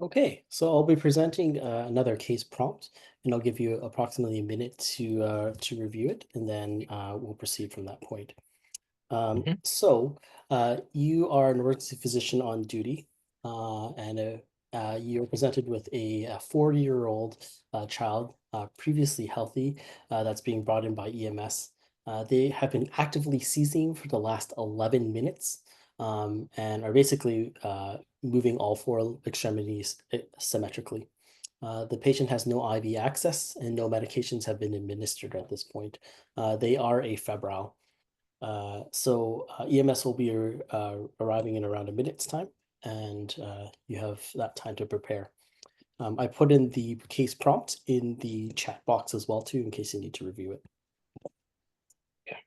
Okay, so I'll be presenting another case prompt, and I'll give you approximately a minute to review it, and then we'll proceed from that point. Mhm. You are an emergency physician on duty, and you're presented with a 4-year-old child, previously healthy, that's being brought in by EMS. They have been actively seizing for the last 11 minutes, and are basically moving all four extremities symmetrically. The patient has no IV access and no medications have been administered at this point. They are afebrile. EMS will be arriving in around a minute's time, and you have that time to prepare. I put in the case prompt in the chat box as well too, in case you need to review it. Yeah.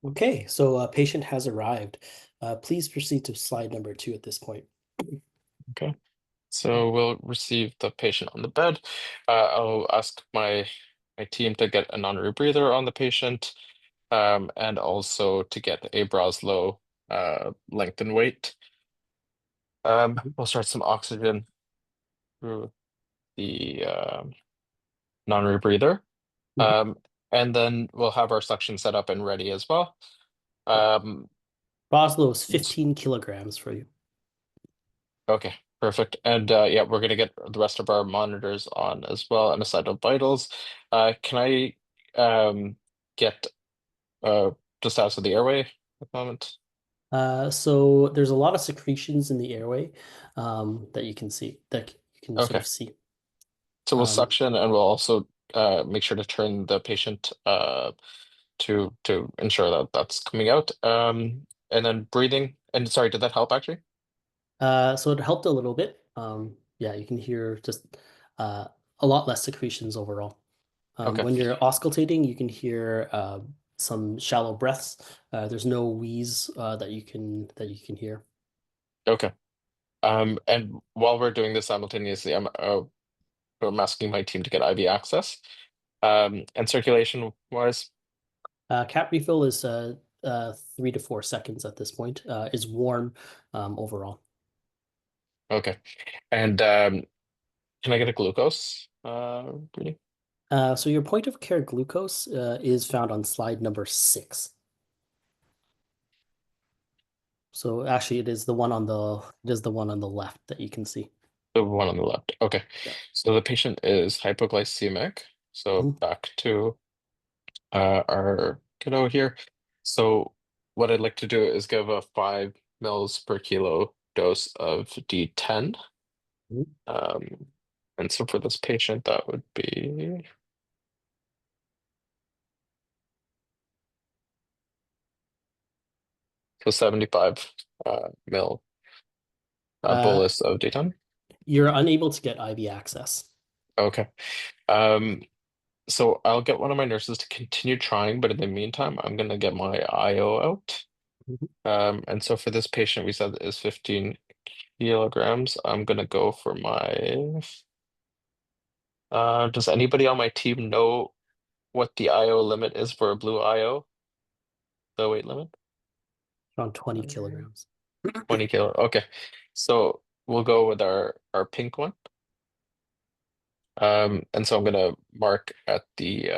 Okay, so a patient has arrived. Please proceed to slide number 2 at this point. Okay. So we'll receive the patient on the bed. I'll ask my team to get a non-rebreather on the patient, and also to get a Broslow length and weight. We'll start some oxygen through the non-rebreather. Mhm. Um, and then we'll have our suction set up and ready as well. Um, Boslow is 15 kilograms for you. Okay, perfect. And yeah, we're gonna get the rest of our monitors on as well and a set of vitals. Can I get the status of the airway at the moment? So there's a lot of secretions in the airway that you can sort Okay, of see. so we'll Um, suction and we'll also make sure to turn the patient to ensure that that's coming out. And then breathing. And sorry, did that help actually? so it helped a little bit. Yeah, you can hear just uh, a lot less secretions overall. Okay, When you're auscultating, you can hear some shallow breaths. There's no wheeze that you can hear. okay. And while we're doing this simultaneously, I'm asking my team to get IV access. And circulation wise, Cap refill is 3 to 4 seconds at this point. Is warm overall. okay. And can I get a glucose reading? So your point of care glucose is found on slide number 6. So actually, it is the one on the left that you can see. The one on the left. Okay. Yeah. So the patient is hypoglycemic. So Mhm. back to our kiddo here. So what I'd like to do is give a 5 mils per kilo dose of D10. Mhm. Um, and so for this patient, that would be so 75 mil Uh, bolus of D10. you're unable to get IV access. Okay. Um, So I'll get one of my nurses to continue trying, but in the meantime, I'm gonna get my IO out. Mhm. And so for this patient, we said is 15 kilograms. I'm gonna go for my. Does anybody on my team know what the IO limit is for a blue IO? The weight limit? Around 20 Um, kilograms. 20 kilo. Okay, so we'll go with our pink one. And so I'm gonna mark at the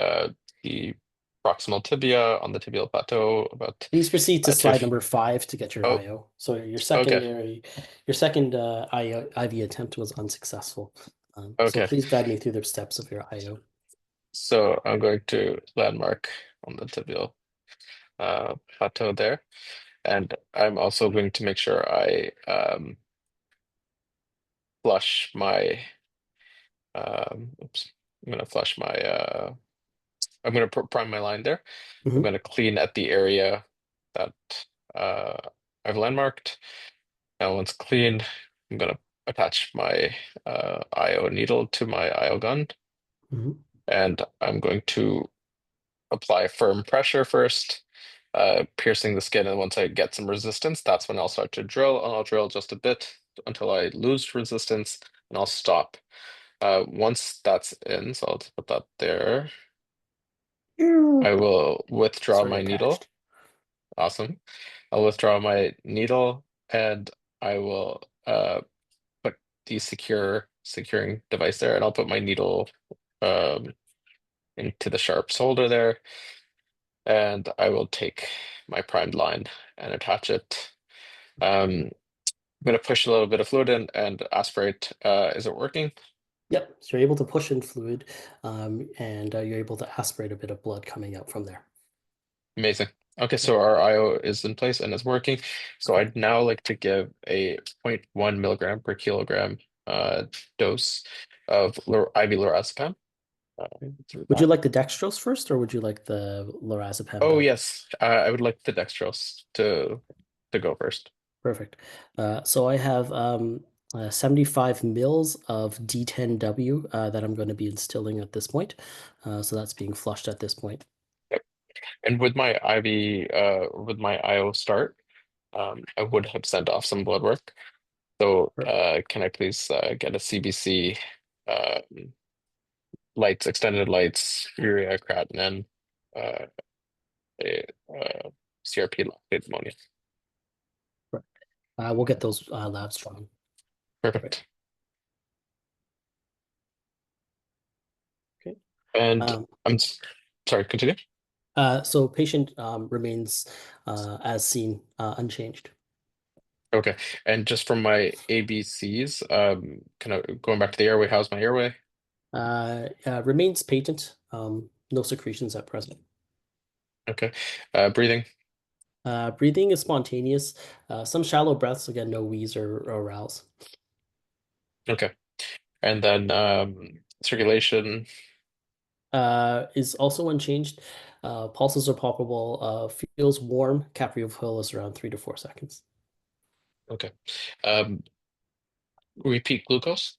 proximal tibia on the tibial plateau, about Please proceed to two. slide number 5 to get your Oh, IO. So okay, your second IV attempt was unsuccessful. So okay. please guide me through the steps of your IO. So I'm going to landmark on the tibial plateau there, and I'm also going to make sure I flush my. Oops, I'm gonna flush my. I'm gonna prime my line there. I'm Hmm. gonna clean at the area that uh, I've landmarked. Now, once clean, I'm gonna attach my IO needle to my IO gun, Hmm. and I'm going to apply firm pressure first, piercing the skin. And once I get some resistance, that's when I'll start to drill, and I'll drill just a bit until I lose resistance, and I'll stop. Once that's in, so I'll just put that there. I will withdraw Sorry, my needle. attached. Awesome. I'll withdraw my needle, and I will put the securing device there, and I'll put my needle um, into the sharps holder there, and I will take my primed line and attach it. I'm going to push a little bit of fluid in and aspirate. Is it working? Yep. So you're able to push in fluid, and you're able to aspirate a bit of blood coming out from there. Amazing. Okay, Yep. so our IO is in place and is working. So Perfect. I'd now like to give a zero point 0.1 milligram per kilogram dose of IV lorazepam through Would you that. like the dextrose first, or would you like the lorazepam Oh powder? yes, I would like the dextrose to go first. Perfect. So I have 75 mils of D10W that I'm going to be instilling at this point. So that's being flushed at this point. Yep. And with my IV, with my IO start, I would have sent off some blood work. So Per- can I please get a CBC, lights, extended lights, urea, creatinine, uh, a, CRP, lactate ammonia. per- we'll get those labs drawn. Perfect. Perfect. Okay. And Um, sorry, continue. so patient remains as seen, unchanged. Okay. And just from my ABCs, kind of going back to the airway, how's my airway? Remains patent. No secretions at present. Okay. Breathing. Breathing is spontaneous. Some shallow breaths, again, no wheeze or rouse. Okay. And then circulation. Is also unchanged. Pulses are palpable. Feels warm. Caprio fill is around 3 to 4 seconds. Okay. Um, repeat glucose.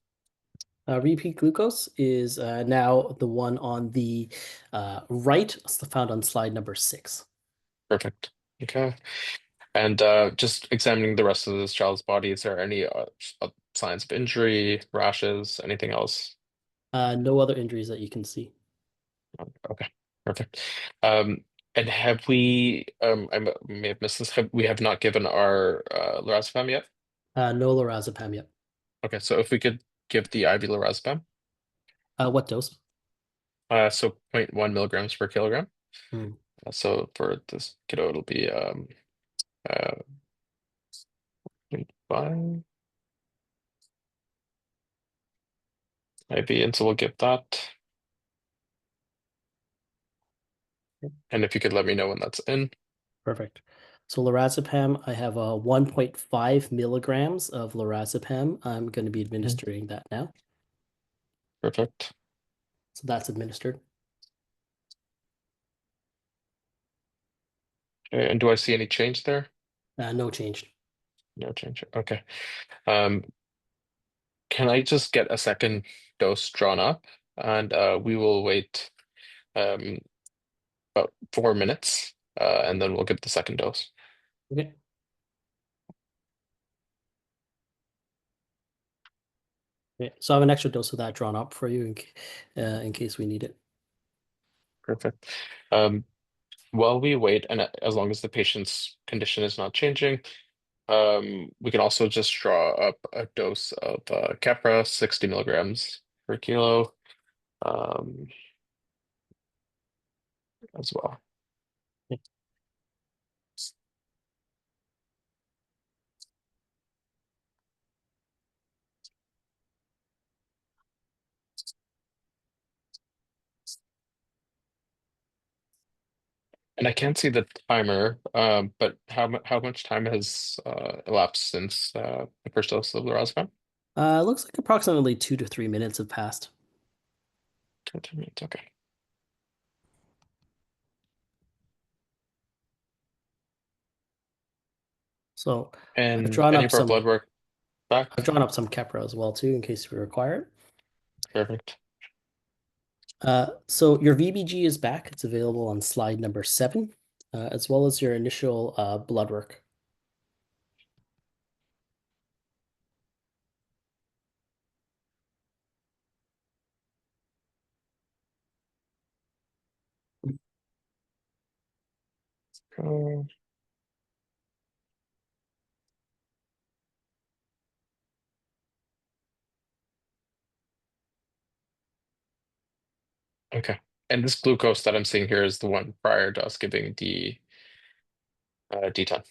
Repeat glucose is now the one on the right, found on slide number 6. Perfect. Okay. And just examining the rest of this child's body, is there any signs of injury, rashes, anything else? No other injuries that you can see. Okay, perfect. Um, and have we, may have missed this, we have not given our lorazepam yet? No lorazepam yet. Okay, so if we could give the IV lorazepam, What dose? so zero point 0.1 milligrams per kilogram. Hmm. So for this kiddo, it'll be uh, 0.5 IV, and so we'll give that. And if you could let me know when that's in. Perfect. So lorazepam, I have 1.5 milligrams of lorazepam. I'm going to be Mhm. administering that now. Perfect. So that's administered. Okay, and do I see any change there? No change. No change. Okay. Um, can I just get a second dose drawn up, and we will wait um, about 4 minutes, and then we'll get the second dose. Okay. Okay. So I have an extra dose of that drawn up for you in case we need it. Perfect. Um, while we wait, and as long as the patient's condition is not changing, we can also just draw up a dose of Keppra, 60 milligrams per kilo. Um, as well. And I can't see the timer, but how much time has elapsed since the first dose of lorazepam? Looks like approximately 2 to 3 minutes have passed. 2 minutes. Okay. So I've And drawn any up of our some blood work I've back? drawn up some Keppra as well too, in case we require it. Perfect. So your VBG is back. It's available on slide number 7, as well as your initial blood work. Uh, okay. And this glucose that I'm seeing here is the one prior to us giving the D10.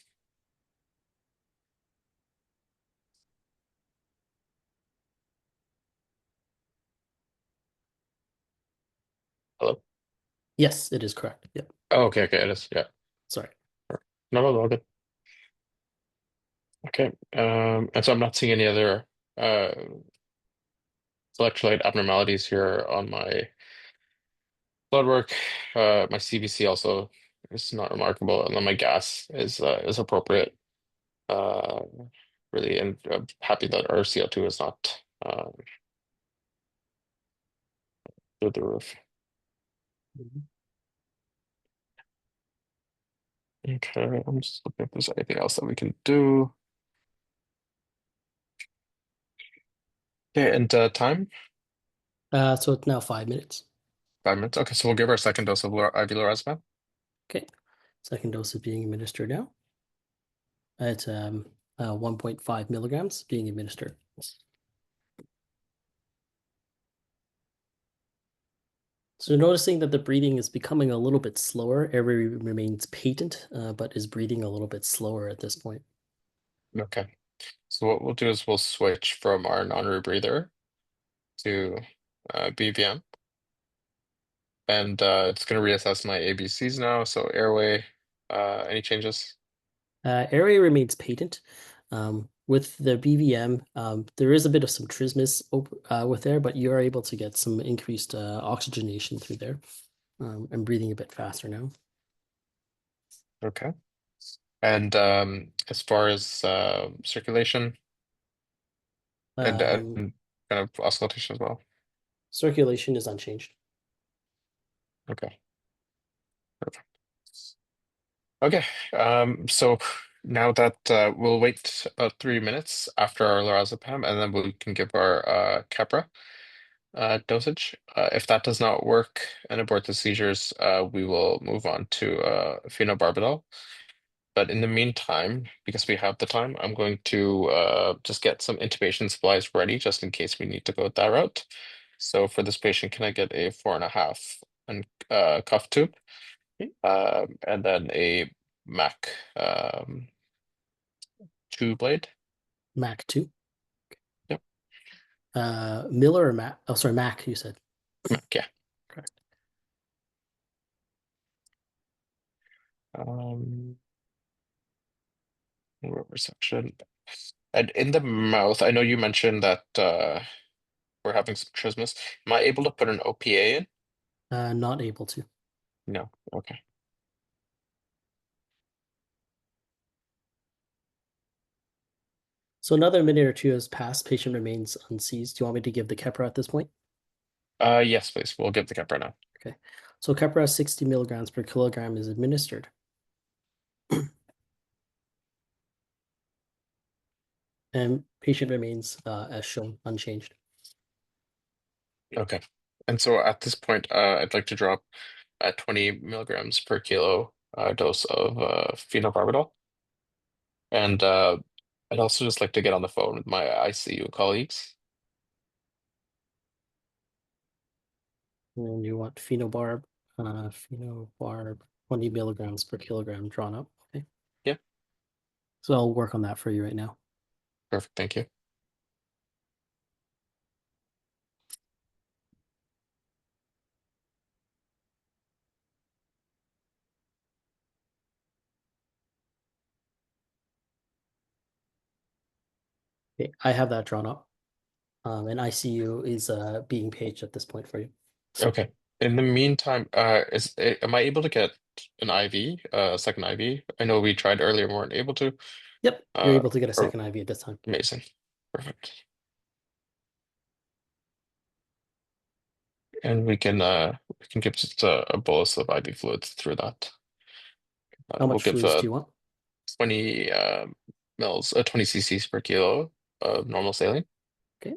Hello? Yes, it is correct. Yep. Oh, okay, okay, it is. Yeah. Sorry. No, no, all good. Okay. And so I'm not seeing any other uh electrolyte abnormalities here on my blood work. My CBC also is not remarkable, and then my gas is appropriate. Uh, really, and I'm happy that our CO2 is not through the roof. Mhm. Okay, I'm just looking if there's anything else that we can do. Okay, and time? So it's now 5 minutes. 5 minutes. Okay, so we'll give our second dose of IV lorazepam. Okay. Second dose is being administered now. It's 1.5 milligrams being administered. So noticing that the breathing is becoming a little bit slower. Airway remains patent, but is breathing a little bit slower at this point. Okay, so what we'll do is we'll switch from our non-rebreather to BVM, and it's going to reassess my ABCs now. So airway, any changes? Airway remains patent. With the BVM, there is a bit of some trismus with there, but you are able to get some increased oxygenation through there. I'm breathing a bit faster now. Okay. And as far as circulation and Um, kind of oscillation as well. Circulation is unchanged. Okay. Perfect. Okay. So now that we'll wait about 3 minutes after our lorazepam, and then we can give our Keppra dosage. If that does not work and abort the seizures, we will move on to phenobarbital. But in the meantime, because we have the time, I'm going to just get some intubation supplies ready just in case we need to go that route. So for this patient, can I get a 4.5 and cuff tube, and then a Mac 2 blade? Mac 2. Yep, Miller or Mac? Oh, sorry, Mac, you said. Mac, yeah. Correct. Um, resection. And in the mouth, I know you mentioned that we're having some trismus. Am I able to put an OPA in? Not able to. No. Okay. So another minute or two has passed. Patient remains unseized. Do you want me to give the Keppra at this point? Yes, please. We'll give the Keppra now. Okay. So Keppra 60 milligrams per kilogram is administered. And patient remains as shown, unchanged. Okay. And so at this point, I'd like to drop 20 milligrams per kilo dose of phenobarbital. And I'd also just like to get on the phone with my ICU colleagues. And you want phenobarb phenobarb, 20 milligrams per kilogram drawn up. Okay. Yeah, So I'll work on that for you right now. perfect. Thank you. Okay, I have that drawn up. And ICU is being paged at this point for you. Okay. In the meantime, am I able to get an IV, a second IV? I know we tried earlier, we weren't able to. Yep, you're Uh, able to get a or second IV at this time. amazing. Perfect. And we can give just a bolus of IV fluids through that. How We'll much give fluids do you want? 20 mils, 20 cc's per kilo of normal saline. Okay,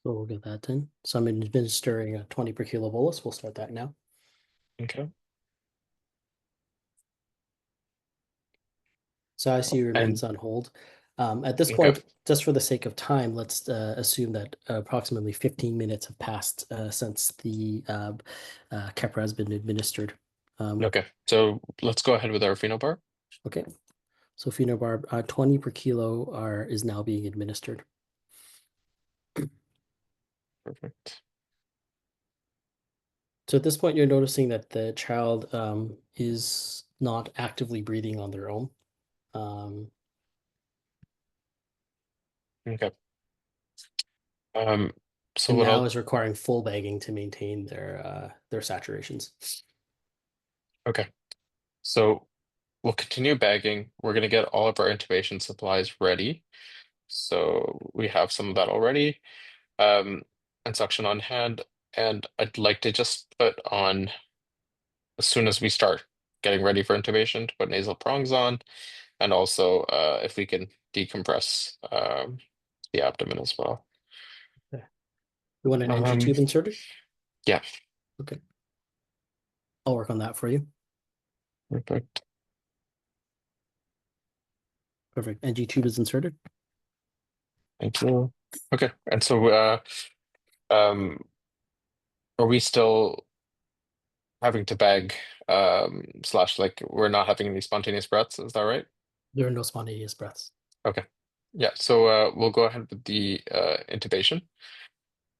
so we'll get that in. So I'm administering a 20 per kilo bolus. We'll start that now. Okay. So ICU And remains on hold. At this okay. point, just for the sake of time, let's assume that approximately 15 minutes have passed since the Keppra has been administered. Okay. So let's go ahead with our phenobar. Okay, so phenobarb 20 per kilo is now being administered. Perfect. So at this point, you're noticing that the child is not actively breathing on their own. Um, Okay. Um, so and what now I'll is requiring full bagging to maintain their saturations. okay. So we'll continue bagging. We're gonna get all of our intubation supplies ready. So we have some of that already. And suction on hand. And I'd like to just put on as soon as we start getting ready for intubation to put nasal prongs on, and also if we can decompress the abdomen as well. Okay. You want an NG Um, tube inserted? yeah, Okay, I'll work on that for you. perfect. Perfect. NG tube is inserted. Thank you. Okay, and so um, are we still having to beg slash like we're not having any spontaneous breaths? Is that right? There are no spontaneous breaths. Okay. Yeah, so we'll go ahead with the intubation.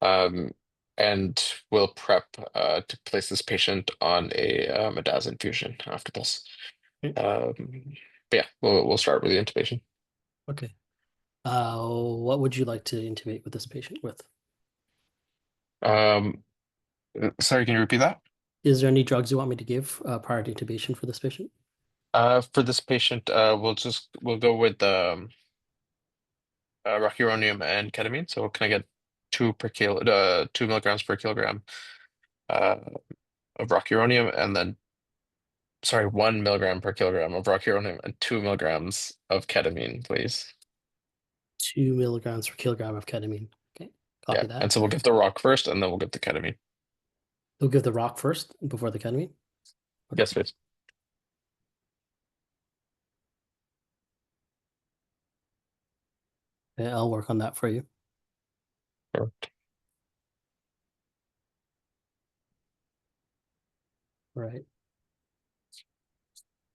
Um, and we'll prep to place this patient on a DAS infusion after this. Okay. But yeah, we'll start with the intubation. Okay. What would you like to intubate with this patient with? Um, Sorry, can you repeat that? Is there any drugs you want me to give prior to intubation for this patient? For this patient, we'll go with rocuronium and ketamine. So can I get 2 milligrams per kilogram uh, of rocuronium, and then sorry, 1 milligram per kilogram of rocuronium and 2 milligrams of ketamine, please. 2 milligrams per kilogram of ketamine. Okay, Yeah, copy that. and so we'll give the rock first, and then we'll give the ketamine. We'll give the rock first before the ketamine. Okay. Yes, please. Yeah, I'll work on that for you. Perfect. Right.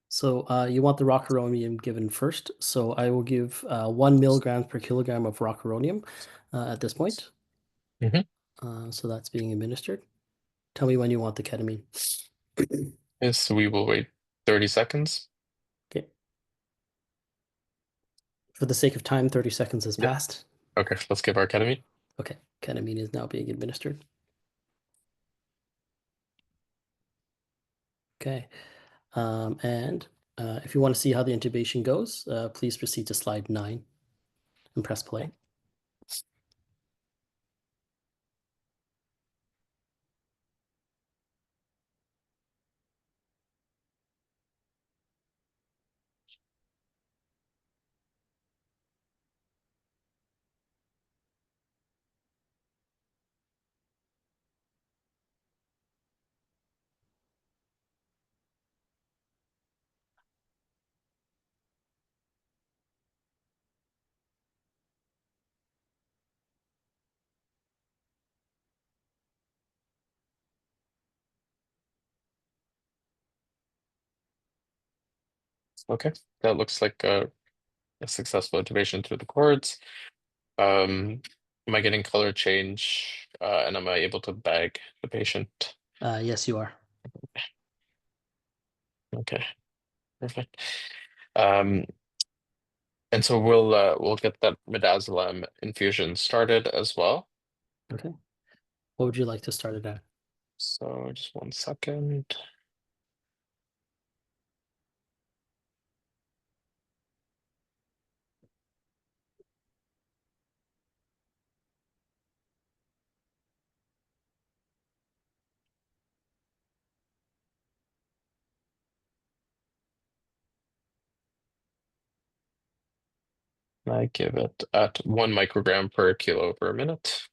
So you want the rocuronium given first. So I will give 1 milligram per kilogram of rocuronium at this point. Mhm. So that's being administered. Tell me when you want the ketamine. Yes, we will wait 30 seconds. Okay. For the sake of time, 30 seconds has Yep. passed. Okay, let's give our ketamine. Okay, ketamine is now being administered. Okay, and if you want to see how the intubation goes, please proceed to slide 9 and press play. Okay, that looks like a successful intubation through the cords. Um, am I getting color change? And am I able to bag the patient? Yes, you are. Okay, perfect. Um, and so we'll get that midazolam infusion started as well. Okay. What would you like to start it at? So just 1 second. I give it at 1 microgram per kilo per minute.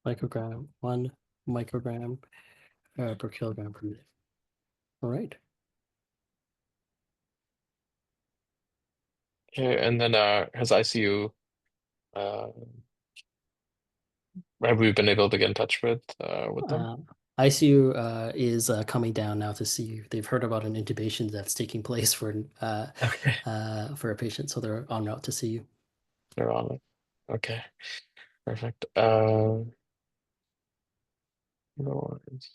Microgram, 1 microgram per kilogram per minute. All right. Okay, and then has ICU uh have we been able to get in touch with them? Uh, ICU is coming down now to see if they've heard about an intubation that's taking place Okay, for a patient, so they're en route to see you. they're on it. Okay, perfect. No worries.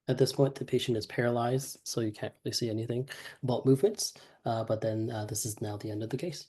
At this point, the patient is paralyzed, so you can't really see anything about movements. But then this is now the end of the case.